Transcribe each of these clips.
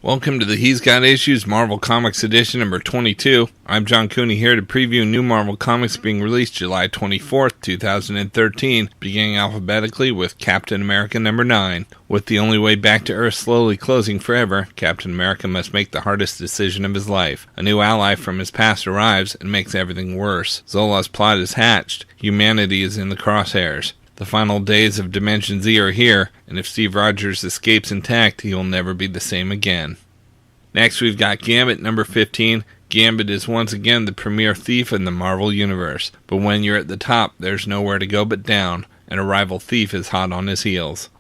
Welcome to the He's Got Issues Marvel Comics Edition number 22. I'm John Cooney here to preview new Marvel Comics being released July 24th, 2013, beginning alphabetically with Captain America number 9. With the only way back to Earth slowly closing forever, Captain America must make the hardest decision of his life. A new ally from his past arrives and makes everything worse. Zola's plot is hatched. Humanity is in the crosshairs. The final days of Dimension Z are here, and if Steve Rogers escapes intact, he will never be the same again. Next, we've got Gambit number 15. Gambit is once again the premier thief in the Marvel Universe, but when you're at the top, there's nowhere to go but down, and a rival thief is hot on his heels.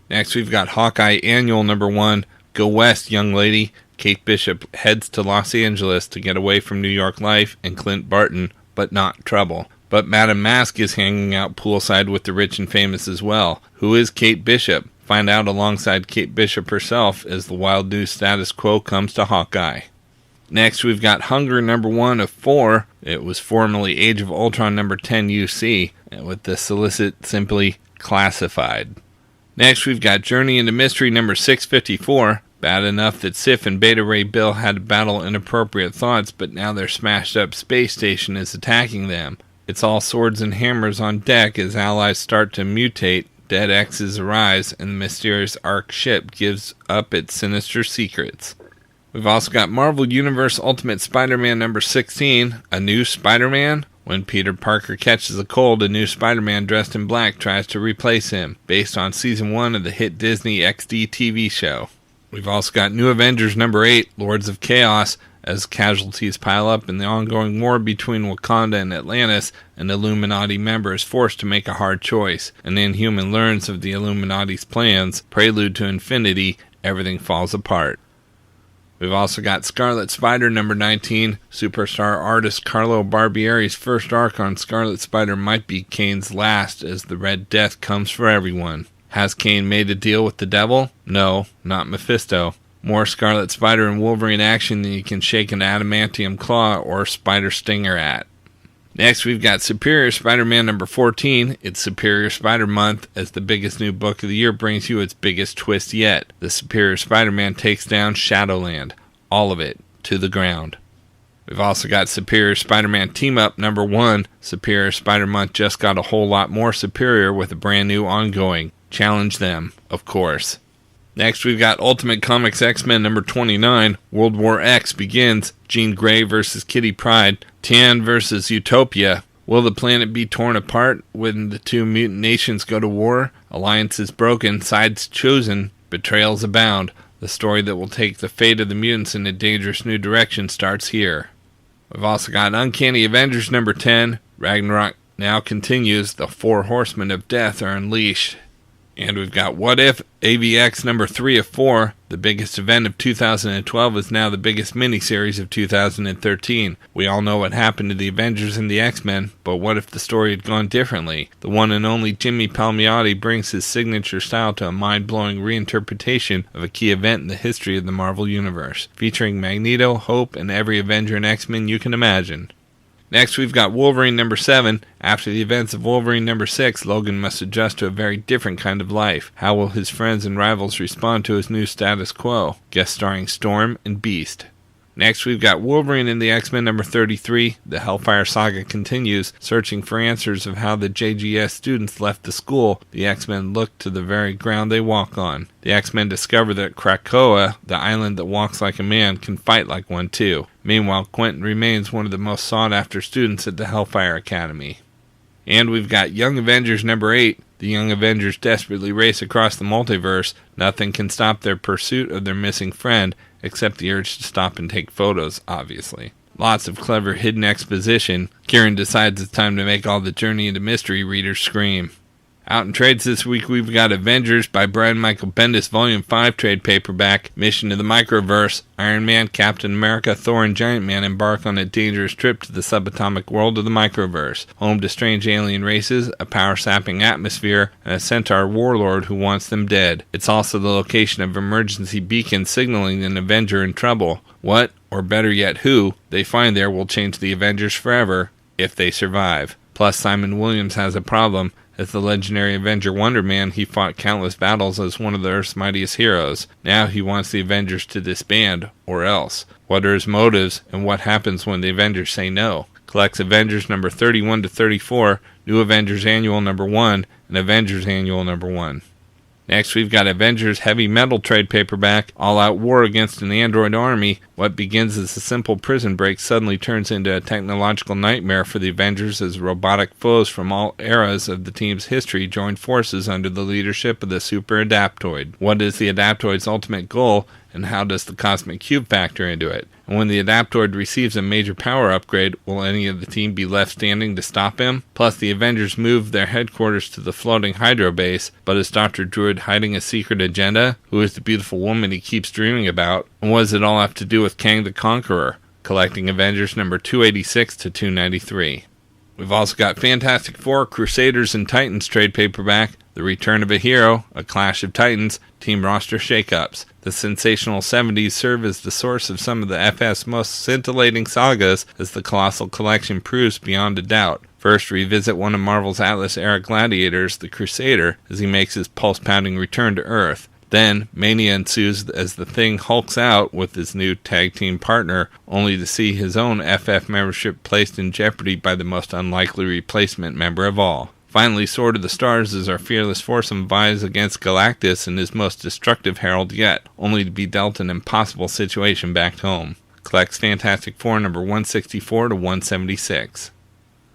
Next, we've got Hawkeye Annual number 1. Go west, young lady. Kate Bishop heads to Los Angeles to get away from New York life and Clint Barton, but not trouble. But Madame Mask is hanging out poolside with the rich and famous as well. Who is Kate Bishop? Find out alongside Kate Bishop herself as the wild new status quo comes to Hawkeye. Next, we've got Hunger number 1 of 4. It was formerly Age of Ultron number 10 UC, with the solicit simply classified. Next, we've got Journey into Mystery number 654. Bad enough that Sif and Beta Ray Bill had to battle inappropriate thoughts, but now their smashed up space station is attacking them. It's all swords and hammers on deck as allies start to mutate, dead X's arise, and the mysterious Ark ship gives up its sinister secrets. We've also got Marvel Universe Ultimate Spider-Man number 16, A New Spider-Man. When Peter Parker catches a cold, a new Spider-Man dressed in black tries to replace him, based on Season 1 of the hit Disney XD TV show. We've also got New Avengers number 8, Lords of Chaos. As casualties pile up in the ongoing war between Wakanda and Atlantis, an Illuminati member is forced to make a hard choice. An Inhuman learns of the Illuminati's plans. Prelude to Infinity, everything falls apart. We've also got Scarlet Spider number 19. Superstar artist Carlo Barbieri's first arc on Scarlet Spider might be Kane's last as the Red Death comes for everyone. Has Kane made a deal with the devil? No, not Mephisto. More Scarlet Spider and Wolverine action than you can shake an adamantium claw or spider stinger at. Next, we've got Superior Spider-Man number 14. It's Superior Spider Month as the biggest new book of the year brings you its biggest twist yet. The Superior Spider-Man takes down Shadowland. All of it to the ground. We've also got Superior Spider-Man Team Up number 1. Superior Spider Month just got a whole lot more superior with a brand new ongoing. Challenge them, of course. Next, we've got Ultimate Comics X-Men number 29. World War X begins. Jean Grey versus Kitty Pryde. Tian versus Utopia. Will the planet be torn apart when the two mutant nations go to war? Alliances broken, sides chosen, betrayals abound. The story that will take the fate of the mutants in a dangerous new direction starts here. We've also got Uncanny Avengers number 10. Ragnarok now continues. The 4 Horsemen of Death are unleashed. And we've got What If AvX number 3 of 4. The biggest event of 2012 is now the biggest miniseries of 2013. We all know what happened to the Avengers and the X-Men, but what if the story had gone differently? The one and only Jimmy Palmiotti brings his signature style to a mind-blowing reinterpretation of a key event in the history of the Marvel Universe, featuring Magneto, Hope, and every Avenger and X-Men you can imagine. Next, we've got Wolverine number 7. After the events of Wolverine number 6, Logan must adjust to a very different kind of life. How will his friends and rivals respond to his new status quo? Guest starring Storm and Beast. Next, we've got Wolverine and the X-Men number 33. The Hellfire Saga continues, searching for answers of how the JGS students left the school. The X-Men look to the very ground they walk on. The X-Men discover that Krakoa, the island that walks like a man, can fight like one too. Meanwhile, Quentin remains one of the most sought-after students at the Hellfire Academy. And we've got Young Avengers number 8. The Young Avengers desperately race across the multiverse. Nothing can stop their pursuit of their missing friend, except the urge to stop and take photos, obviously. Lots of clever hidden exposition. Kieran decides it's time to make all the Journey into Mystery readers scream. Out in trades this week, we've got Avengers by Brian Michael Bendis Volume 5 trade paperback, Mission to the Microverse. Iron Man, Captain America, Thor, and Giant Man embark on a dangerous trip to the subatomic world of the Microverse, home to strange alien races, a power-sapping atmosphere, and a centaur warlord who wants them dead. It's also the location of emergency beacons signaling an Avenger in trouble. What, or better yet who, they find there will change the Avengers forever, if they survive. Plus, Simon Williams has a problem, As the legendary Avenger Wonder Man, he fought countless battles as one of the Earth's mightiest heroes. Now he wants the Avengers to disband, or else. What are his motives, and what happens when the Avengers say no? Collects Avengers number 31 to 34, New Avengers Annual number 1, and Avengers Annual number 1. Next, we've got Avengers Heavy Metal trade paperback, all-out war against an android army. What begins as a simple prison break suddenly turns into a technological nightmare for the Avengers as robotic foes from all eras of the team's history join forces under the leadership of the Super Adaptoid. What is the Adaptoid's ultimate goal, and how does the Cosmic Cube factor into it? And when the Adaptoid receives a major power upgrade, will any of the team be left standing to stop him? Plus, the Avengers move their headquarters to the floating Hydro base, but is Dr. Druid hiding a secret agenda? Who is the beautiful woman he keeps dreaming about? And what does it all have to do with Kang the Conqueror? Collecting Avengers number 286 to 293. We've also got Fantastic Four, Crusaders, and Titans trade paperback, The Return of a Hero, A Clash of Titans, Team Roster Shakeups. The sensational 70s serve as the source of some of the FF's most scintillating sagas, as the colossal collection proves beyond a doubt. First, revisit one of Marvel's Atlas-era gladiators, the Crusader, as he makes his pulse-pounding return to Earth. Then, mania ensues as the Thing hulks out with his new tag team partner, only to see his own FF membership placed in jeopardy by the most unlikely replacement member of all. Finally, Sword of the Stars as our fearless foursome vies against Galactus in his most destructive herald yet, only to be dealt an impossible situation back home. Collects Fantastic Four number 164 to 176.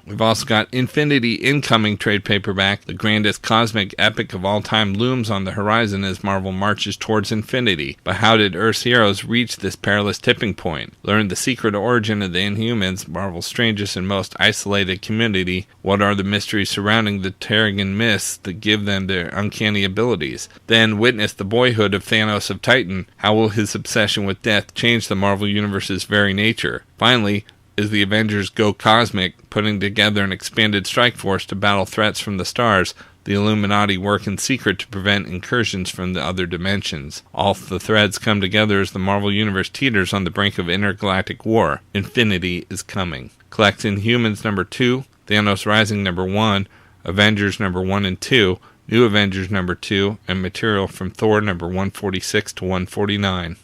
We've also got Infinity incoming trade paperback. The grandest cosmic epic of all time looms on the horizon as Marvel marches towards infinity. But how did Earth's heroes reach this perilous tipping point? Learn the secret origin of the Inhumans, Marvel's strangest and most isolated community. What are the mysteries surrounding the Terrigen Mists that give them their uncanny abilities? Then witness the boyhood of Thanos of Titan. How will his obsession with death change the Marvel Universe's very nature? Finally, as the Avengers go cosmic, putting together an expanded strike force to battle threats from the stars, the Illuminati work in secret to prevent incursions from the other dimensions. All the threads come together as the Marvel Universe teeters on the brink of intergalactic war. Infinity is coming. Collect Inhumans number 2, Thanos Rising number 1, Avengers number 1 and 2, New Avengers number 2, and material from Thor number 146 to 149.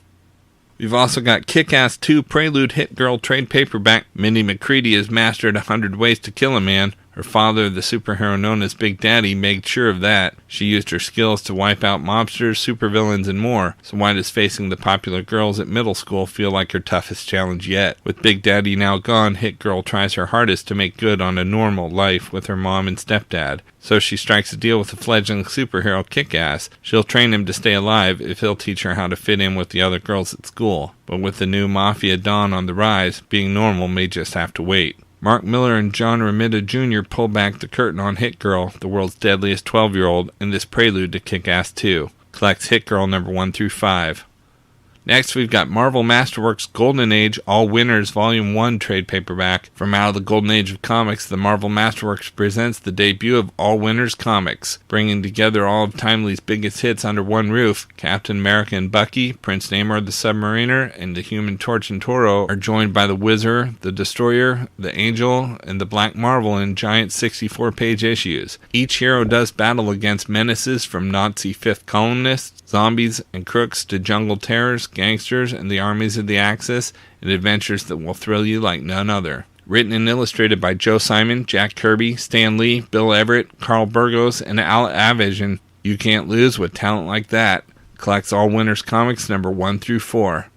We've also got Kick-Ass 2 Prelude Hit Girl trade paperback. Mindy McCready has mastered 100 ways to kill a man. Her father, the superhero known as Big Daddy, made sure of that. She used her skills to wipe out mobsters, supervillains, and more. So why does facing the popular girls at middle school feel like her toughest challenge yet? With Big Daddy now gone, Hit Girl tries her hardest to make good on a normal life with her mom and stepdad. So she strikes a deal with the fledgling superhero Kick-Ass. She'll train him to stay alive if he'll teach her how to fit in with the other girls at school. But with the new Mafia Dawn on the rise, being normal may just have to wait. Mark Miller and John Romita Jr. pull back the curtain on Hit Girl, the world's deadliest 12-year-old, in this prelude to Kick-Ass 2. Collects Hit Girl number 1 through 5. Next, we've got Marvel Masterworks Golden Age All Winners Volume 1 trade paperback. From out of the Golden Age of comics, the Marvel Masterworks presents the debut of All Winners Comics, bringing together all of Timely's biggest hits under one roof. Captain America and Bucky, Prince Namor the Submariner, and the Human Torch and Toro are joined by the Wizard, the Destroyer, the Angel, and the Black Marvel in giant 64-page issues. Each hero does battle against menaces from Nazi fifth columnists, zombies and crooks to jungle terrors, gangsters, and the armies of the Axis, in adventures that will thrill you like none other. Written and illustrated by Joe Simon, Jack Kirby, Stan Lee, Bill Everett, Carl Burgos, and Al Avision. You can't lose with talent like that. Collects All Winners Comics number 1 through 4.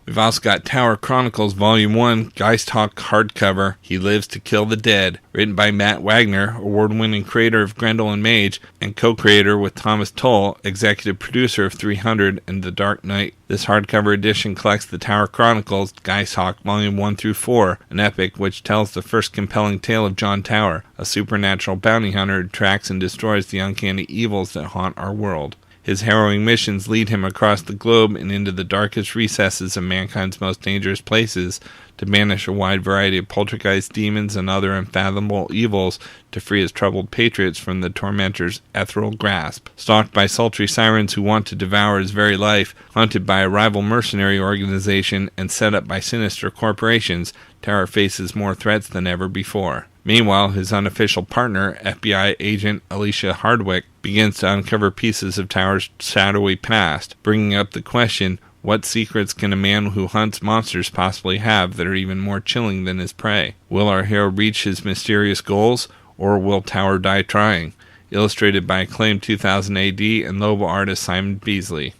We've also got Tower Chronicles Volume 1, Geisthawk hardcover, He Lives to Kill the Dead, written by Matt Wagner, award-winning creator of Grendel and Mage, and co-creator with Thomas Tull, executive producer of 300 and The Dark Knight. This hardcover edition collects the Tower Chronicles, Geisthawk Volume 1 through 4, an epic which tells the first compelling tale of John Tower, a supernatural bounty hunter who tracks and destroys the uncanny evils that haunt our world. His harrowing missions lead him across the globe and into the darkest recesses of mankind's most dangerous places to banish a wide variety of poltergeist demons and other unfathomable evils to free his troubled patriots from the tormentor's ethereal grasp. Stalked by sultry sirens who want to devour his very life, hunted by a rival mercenary organization, and set up by sinister corporations, Tower faces more threats than ever before. Meanwhile, his unofficial partner, FBI agent Alicia Hardwick, begins to uncover pieces of Tower's shadowy past, bringing up the question, what secrets can a man who hunts monsters possibly have that are even more chilling than his prey? Will our hero reach his mysterious goals, or will Tower die trying? Illustrated by acclaimed 2000 AD and Lobo artist Simon Beasley.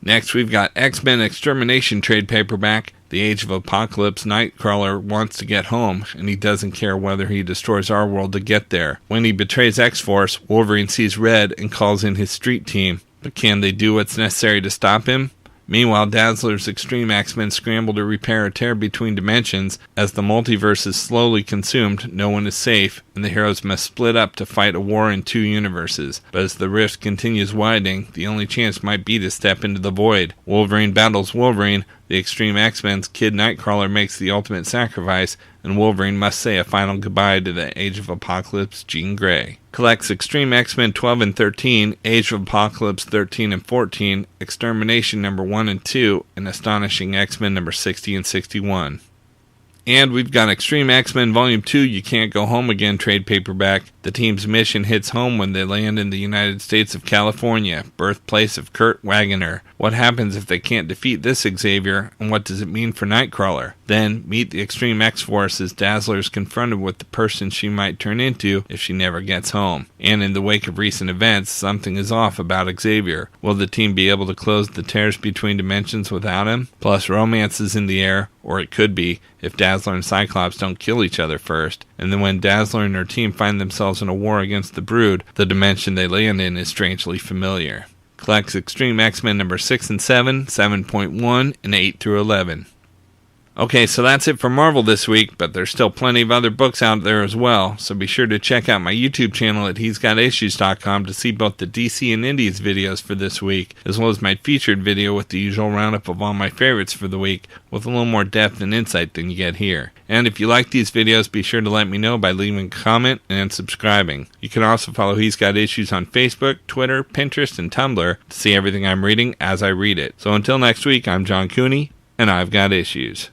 Next, we've got X-Men X-Termination trade paperback. The Age of Apocalypse Nightcrawler wants to get home, and he doesn't care whether he destroys our world to get there. When he betrays X-Force, Wolverine sees red and calls in his street team. But can they do what's necessary to stop him? Meanwhile, Dazzler's X-Treme X-Men scramble to repair a tear between dimensions. As the multiverse is slowly consumed, no one is safe, and the heroes must split up to fight a war in two universes. But as the rift continues widening, the only chance might be to step into the void. Wolverine battles Wolverine, the X-Treme X-Men's Kid Nightcrawler makes the ultimate sacrifice, and Wolverine must say a final goodbye to the Age of Apocalypse Jean Grey. Collects X-Treme X-Men 12 and 13, Age of Apocalypse 13 and 14, X-Termination number 1 and 2, and Astonishing X-Men number 60 and 61. And we've got X-Treme X-Men Volume 2, You Can't Go Home Again trade paperback. The team's mission hits home when they land in the United States of California, birthplace of Kurt Wagner. What happens if they can't defeat this Xavier, and what does it mean for Nightcrawler? Then, meet the X-Treme X-Force as Dazzler is confronted with the person she might turn into if she never gets home. And in the wake of recent events, something is off about Xavier. Will the team be able to close the tears between dimensions without him? Plus, romance is in the air, or it could be, if Dazzler and Cyclops don't kill each other first. And then when Dazzler and her team find themselves in a war against the Brood, the dimension they land in is strangely familiar. Collects X-Treme X-Men number 6 and 7, 7.1, and 8 through 11. Okay, so that's it for Marvel this week, but there's still plenty of other books out there as well, so be sure to check out my YouTube channel at he'sgotissues.com to see both the DC and Indies videos for this week, as well as my featured video with the usual roundup of all my favorites for the week, with a little more depth and insight than you get here. And if you like these videos, be sure to let me know by leaving a comment and subscribing. You can also follow He's Got Issues on Facebook, Twitter, Pinterest, and Tumblr to see everything I'm reading as I read it. So until next week, I'm John Cooney, and I've got issues.